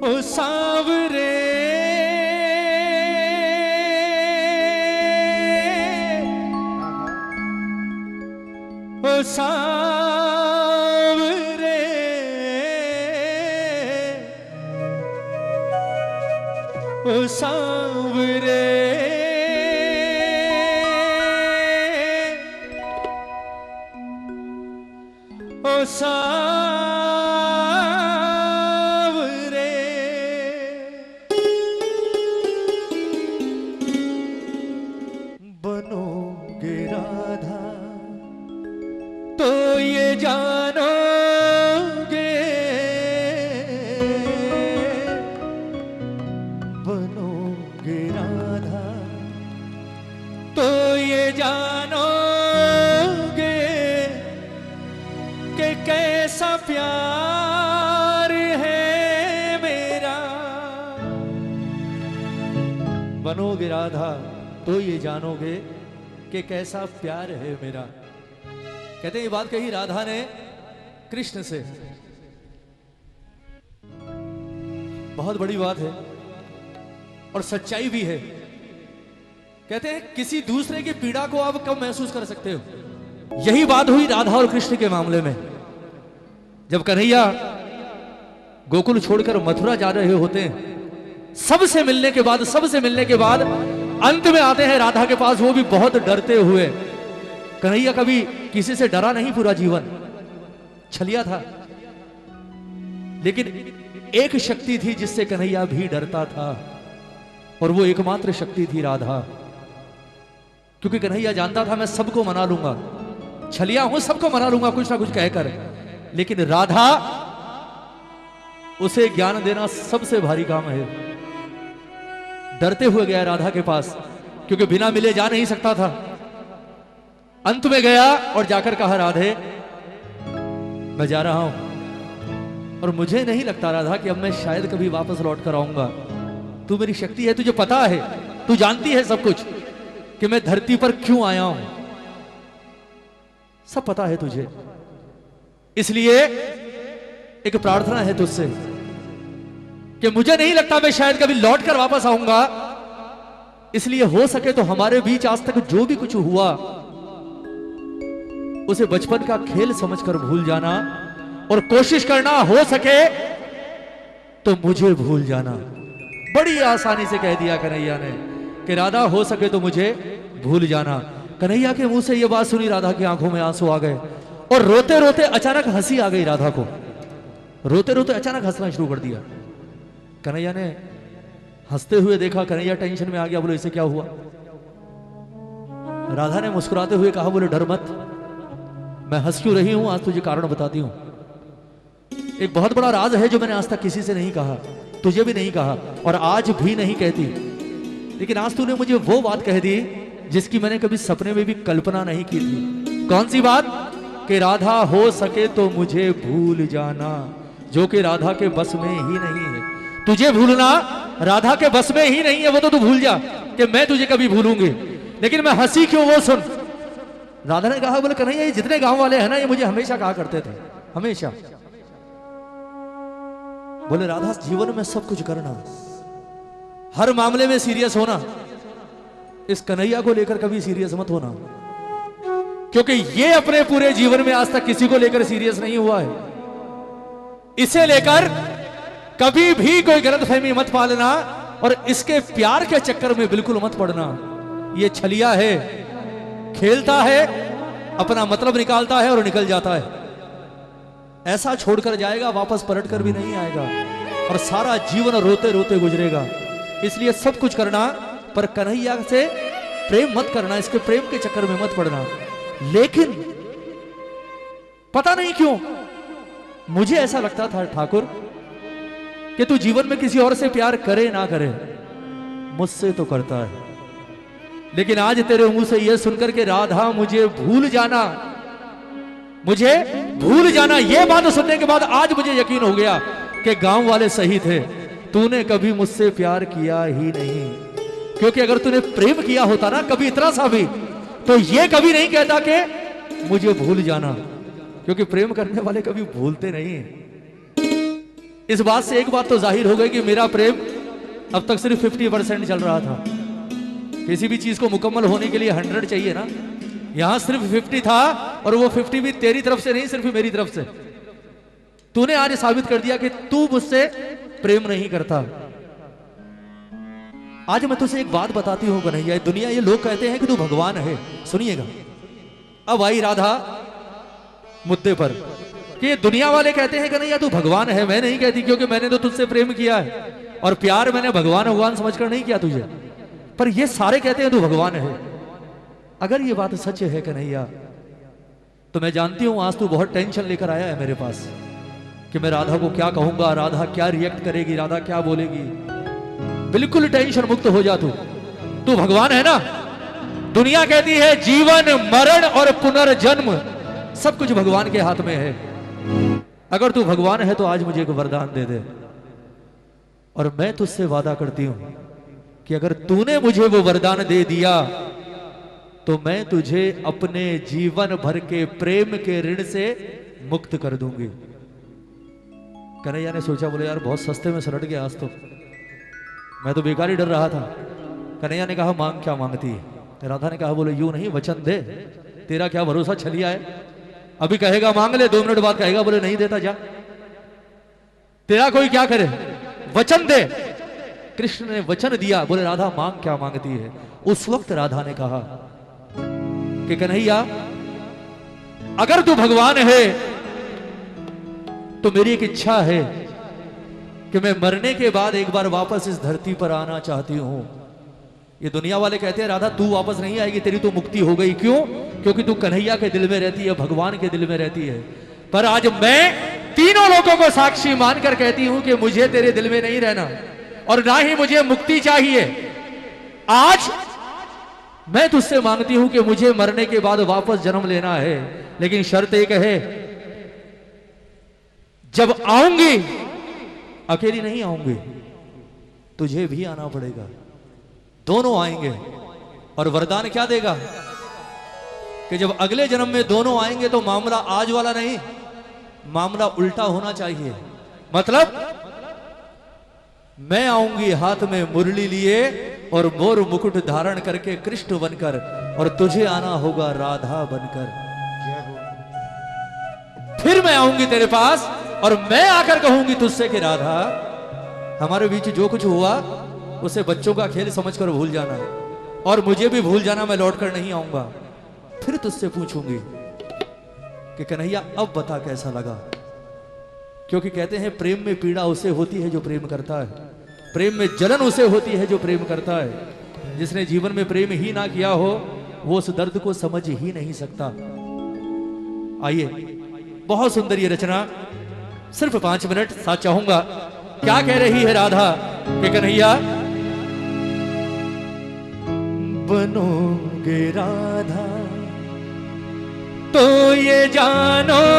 ओ सांवरे ओ सांवरे ओ सांवरे ओ सांवरे बनोगे राधा तो ये जानोगे, बनोगे राधा तो ये जानोगे कि कैसा प्यार है मेरा। बनोगे राधा तो ये जानोगे कि कैसा प्यार है मेरा। कहते हैं ये बात कही राधा ने कृष्ण से, बहुत बड़ी बात है और सच्चाई भी है। कहते हैं किसी दूसरे की पीड़ा को आप कब महसूस कर सकते हो। यही बात हुई राधा और कृष्ण के मामले में। जब कन्हैया गोकुल छोड़कर मथुरा जा रहे होते हैं, सबसे मिलने के बाद अंत में आते हैं राधा के पास, वो भी बहुत डरते हुए। कन्हैया कभी किसी से डरा नहीं, पूरा जीवन छलिया था, लेकिन एक शक्ति थी जिससे कन्हैया भी डरता था, और वो एकमात्र शक्ति थी राधा। क्योंकि कन्हैया जानता था मैं सबको मना लूंगा, छलिया हूं, सबको मना लूंगा कुछ ना कुछ कहकर, लेकिन राधा, उसे ज्ञान देना सबसे भारी काम है। डरते हुए गया राधा के पास, क्योंकि बिना मिले जा नहीं सकता था। अंत में गया और जाकर कहा राधे मैं जा रहा हूं, और मुझे नहीं लगता राधा कि अब मैं शायद कभी वापस लौट कर आऊंगा। तू मेरी शक्ति है, तुझे पता है, तू जानती है सब कुछ कि मैं धरती पर क्यों आया हूं, सब पता है तुझे। इसलिए एक प्रार्थना है तुझसे कि मुझे नहीं लगता मैं शायद कभी लौट कर वापस आऊंगा। इसलिए हो सके तो हमारे बीच आज तक जो भी कुछ हुआ उसे बचपन का खेल समझकर भूल जाना, और कोशिश करना हो सके तो मुझे भूल जाना। बड़ी आसानी से कह दिया कन्हैया ने कि राधा हो सके तो मुझे भूल जाना। कन्हैया के मुंह से यह बात सुनी राधा की आंखों में आंसू आ गए, और रोते रोते अचानक हंसी आ गई राधा को। रोते रोते अचानक हंसना शुरू कर दिया। कन्हैया ने हंसते हुए देखा, कन्हैया टेंशन में आ गया, बोले इसे क्या हुआ। राधा ने मुस्कुराते हुए कहा, बोले डर मत, मैं हंस क्यों रही हूं आज तुझे कारण बताती हूं। एक बहुत बड़ा राज है जो मैंने आज तक किसी से नहीं कहा, तुझे भी नहीं कहा और आज भी नहीं कहती, लेकिन आज तूने मुझे वो बात कह दी जिसकी मैंने कभी सपने में भी कल्पना नहीं की थी। कौन सी बात? कि राधा हो सके तो मुझे भूल जाना, जो कि राधा के बस में ही नहीं है। तुझे भूलना राधा के बस में ही नहीं है, वो तो तू भूल जा कि मैं तुझे कभी भूलूंगी। लेकिन मैं हंसी क्यों वो सुन। राधा ने कहा, बोले कन्हैया ये जितने गांव वाले हैं ना, ये मुझे हमेशा कहा करते थे, हमेशा। बोले राधा जीवन में सब कुछ करना, हर मामले में सीरियस होना, इस कन्हैया को लेकर कभी सीरियस मत होना, क्योंकि ये अपने पूरे जीवन में आज तक किसी को लेकर सीरियस नहीं हुआ है। इसे लेकर कभी भी कोई गलतफहमी मत पालना, और इसके प्यार के चक्कर में बिल्कुल मत पड़ना। ये छलिया है, खेलता है, अपना मतलब निकालता है और निकल जाता है। ऐसा छोड़कर जाएगा, वापस पलट कर भी नहीं आएगा, और सारा जीवन रोते रोते गुजरेगा। इसलिए सब कुछ करना, पर कन्हैया से प्रेम मत करना, इसके प्रेम के चक्कर में मत पड़ना। लेकिन पता नहीं क्यों मुझे ऐसा लगता था ठाकुर कि तू जीवन में किसी और से प्यार करे ना करे, मुझसे तो करता है। लेकिन आज तेरे मुंह से यह सुनकर के राधा मुझे भूल जाना, मुझे भूल जाना, यह बात सुनने के बाद आज मुझे यकीन हो गया कि गांव वाले सही थे, तूने कभी मुझसे प्यार किया ही नहीं। क्योंकि अगर तूने प्रेम किया होता ना कभी इतना सा भी, तो ये कभी नहीं कहता कि मुझे भूल जाना, क्योंकि प्रेम करने वाले कभी भूलते नहीं। इस बात से एक बात तो जाहिर हो गई कि मेरा प्रेम अब तक सिर्फ 50% चल रहा था। किसी भी चीज को मुकम्मल होने के लिए 100 चाहिए ना, यहां सिर्फ 50 था, और वो 50 भी तेरी तरफ से नहीं, सिर्फ मेरी तरफ से। तूने आज साबित कर दिया कि तू मुझसे प्रेम नहीं करता। आज मैं तुझसे एक बात बताती हूं कन्हैया, दुनिया ये लोग कहते हैं कि तू भगवान है। सुनिएगा, अब आई राधा मुद्दे पर कि दुनिया वाले कहते हैं कन्हैया तू भगवान है। मैं नहीं कहती, क्योंकि मैंने तो तुझसे प्रेम किया है, और प्यार मैंने भगवान भगवान समझकर नहीं किया तुझे। पर ये सारे कहते हैं तू भगवान है। अगर ये बात सच है कन्हैया, तो मैं जानती हूं आज तू बहुत टेंशन लेकर आया है मेरे पास कि मैं राधा को क्या कहूंगा, राधा क्या रिएक्ट करेगी, राधा क्या बोलेगी। बिल्कुल टेंशन मुक्त हो जा तू भगवान है ना। दुनिया कहती है जीवन मरण और पुनर्जन्म सब कुछ भगवान के हाथ में है। अगर तू भगवान है तो आज मुझे एक वरदान दे दे, और मैं तुझसे वादा करती हूं कि अगर तूने मुझे वो वरदान दे दिया तो मैं तुझे अपने जीवन भर के प्रेम के ऋण से मुक्त कर दूंगी। कन्हैया ने सोचा, बोले यार बहुत सस्ते में सलट गया आज तो, मैं तो बेकार ही डर रहा था। कन्हैया ने कहा मांग क्या मांगती है। राधा ने कहा बोले यूं नहीं, वचन दे, तेरा क्या भरोसा छलिया है, अभी कहेगा मांग ले, 2 मिनट बाद कहेगा बोले नहीं देता जा, तेरा कोई क्या करे, वचन दे। कृष्ण ने वचन दिया, बोले राधा मांग क्या मांगती है। उस वक्त राधा ने कहा कि कन्हैया अगर तू भगवान है तो मेरी एक इच्छा है कि मैं मरने के बाद एक बार वापस इस धरती पर आना चाहती हूं। ये दुनिया वाले कहते हैं राधा तू वापस नहीं आएगी, तेरी तो मुक्ति हो गई। क्यों? क्योंकि तू कन्हैया के दिल में रहती है, भगवान के दिल में रहती है। पर आज मैं तीनों लोगों को साक्षी मानकर कहती हूं कि मुझे तेरे दिल में नहीं रहना, और ना ही मुझे मुक्ति चाहिए। आज मैं तुझसे मांगती हूं कि मुझे मरने के बाद वापस जन्म लेना है, लेकिन शर्त एक है, जब आऊंगी अकेली नहीं आऊंगी, तुझे भी आना पड़ेगा, दोनों आएंगे। और वरदान क्या देगा कि जब अगले जन्म में दोनों आएंगे तो मामला आज वाला नहीं, मामला उल्टा होना चाहिए। मतलब मैं आऊंगी हाथ में मुरली लिए और मोर मुकुट धारण करके कृष्ण बनकर, और तुझे आना होगा राधा बनकर। फिर मैं आऊंगी तेरे पास और मैं आकर कहूंगी तुझसे कि राधा हमारे बीच जो कुछ हुआ उसे बच्चों का खेल समझकर भूल जाना, और मुझे भी भूल जाना, मैं लौट कर नहीं आऊंगा। फिर तुझसे पूछूंगी कि कन्हैया अब बता कैसा लगा। क्योंकि कहते हैं प्रेम में पीड़ा उसे होती है जो प्रेम करता है, प्रेम में जलन उसे होती है जो प्रेम करता है। जिसने जीवन में प्रेम ही ना किया हो वो उस दर्द को समझ ही नहीं सकता। आइए, बहुत सुंदर ये रचना, सिर्फ 5 मिनट साथ चाहूंगा। क्या कह रही है राधा कि कन्हैया बनोगे राधा तो ये जानोगे,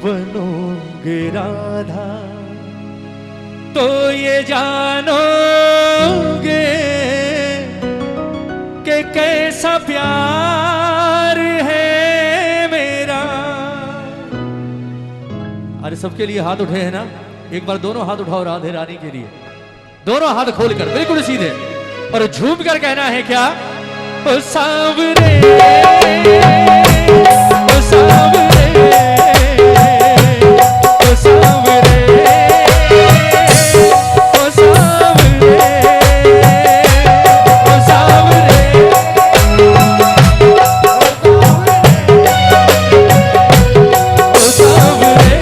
बनोगे राधा तो ये जानोगे कि कैसा प्यार है मेरा। अरे सबके लिए हाथ उठे हैं ना, एक बार दोनों हाथ उठाओ राधे रानी के लिए, दोनों हाथ खोलकर बिल्कुल सीधे, और झूम कर कहना है क्या, ओ सांवरे ओ सांवरे ओ सांवरे ओ सांवरे ओ सांवरे ओ सांवरे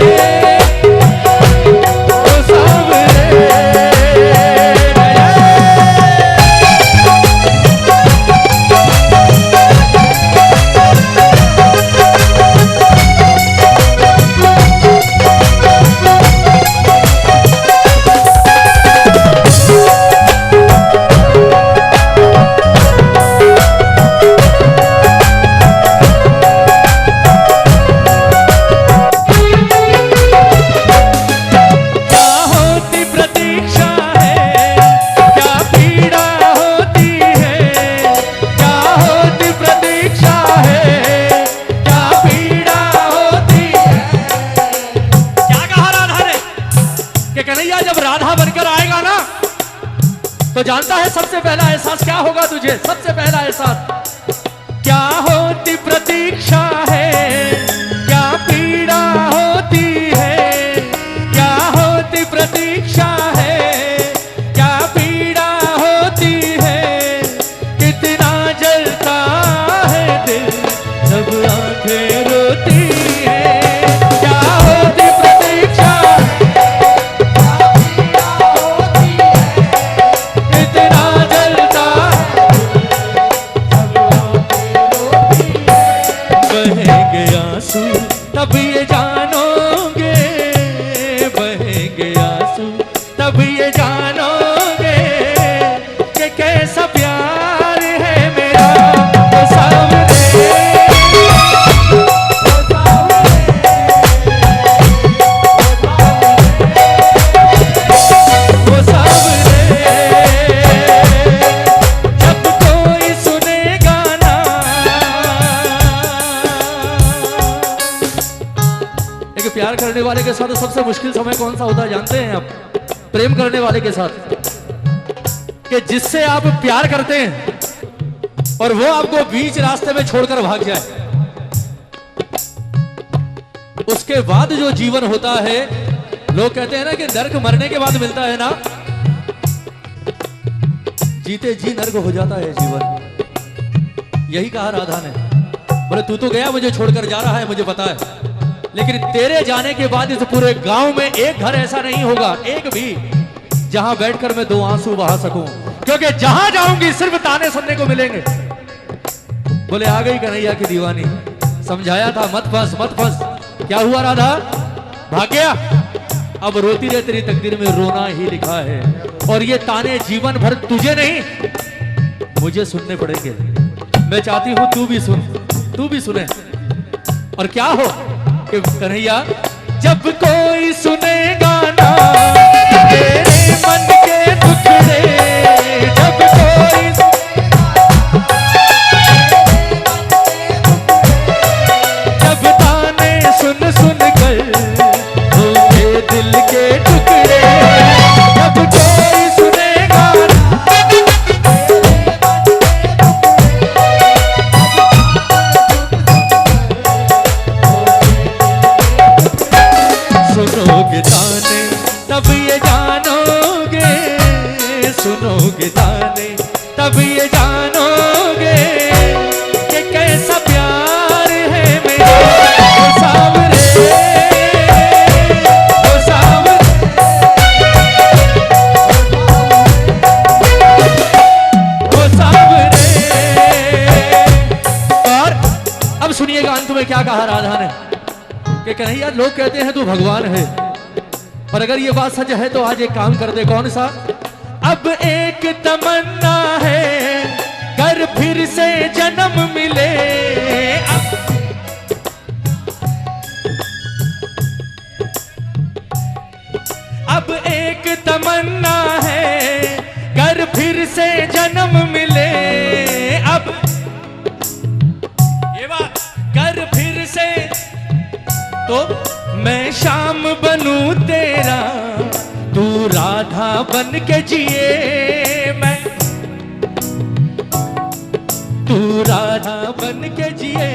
जब राधा बनकर आएगा ना तो जानता है सबसे पहला एहसास क्या होगा तुझे? सबसे पहला एहसास क्या होती प्रतीक्षा है, क्या पीड़ा होती है, क्या होती प्रतीक्षा है, क्या पीड़ा होती है, कितना जलता है दिल जब आंखें रोती है। क्या होती प्रतीक्षा, कितना जलता बहेंगे आंसू तब ये जानोगे, बहेंगे आंसू तब ये जानोगे कि कैसा प्यार है मेरा वो सामने, वो सामने। जब कोई सुनेगा ना, एक प्यार करने वाले के साथ सबसे मुश्किल समय कौन सा होता है जानते हैं आप? प्रेम करने वाले के साथ, कि जिससे आप प्यार करते हैं और वो आपको बीच रास्ते में छोड़कर भाग जाए। उसके बाद जो जीवन होता है, लोग कहते हैं ना कि नर्क मरने के बाद मिलता है ना, जीते जी नर्क हो जाता है जीवन। यही कहा राधा ने। बोले तू तो गया मुझे छोड़कर जा रहा है, मुझे पता है, लेकिन तेरे जाने के बाद इस पूरे गांव में एक घर ऐसा नहीं होगा, एक भी, जहां बैठकर मैं दो आंसू बहा सकूं, क्योंकि जहां जाऊंगी सिर्फ ताने सुनने को मिलेंगे। बोले आ गई कन्हैया की दीवानी, समझाया था मत फंस मत फंस, क्या हुआ राधा? भाग गया। अब रोती रहे, तेरी तकदीर में रोना ही लिखा है, और ये ताने जीवन भर तुझे नहीं मुझे सुनने पड़ेंगे। मैं चाहती हूं तू भी सुन, तू भी सुने। और क्या हो कि कन्हैया जब कोई सुनेगा ना तेरे मन के टुकड़े, जब कोई जब ताने सुन सुन कर होंगे दिल के टुकड़े, जब कोई सुनेगा ना सुनोगे ताने तब ये जानोगे, सुनोगे ताने तब ये जानोगे कि कैसा प्यार है मेरा वो सावरे, वो सावरे, वो सावरे। और अब सुनिएगा अंत में क्या कहा राधा ने कि कन्हैया लोग कहते हैं तू भगवान है, और अगर ये बात सच है तो आज एक काम कर दे। कौन सा? अब एक तमन्ना है कर फिर से जन्म मिले, अब एक तमन्ना है कर फिर से जन्म मिले, अब ये बात कर फिर से तो मैं शाम बनूं तेरा, तू राधा बन के जिए, मैं तू राधा बन के जिए।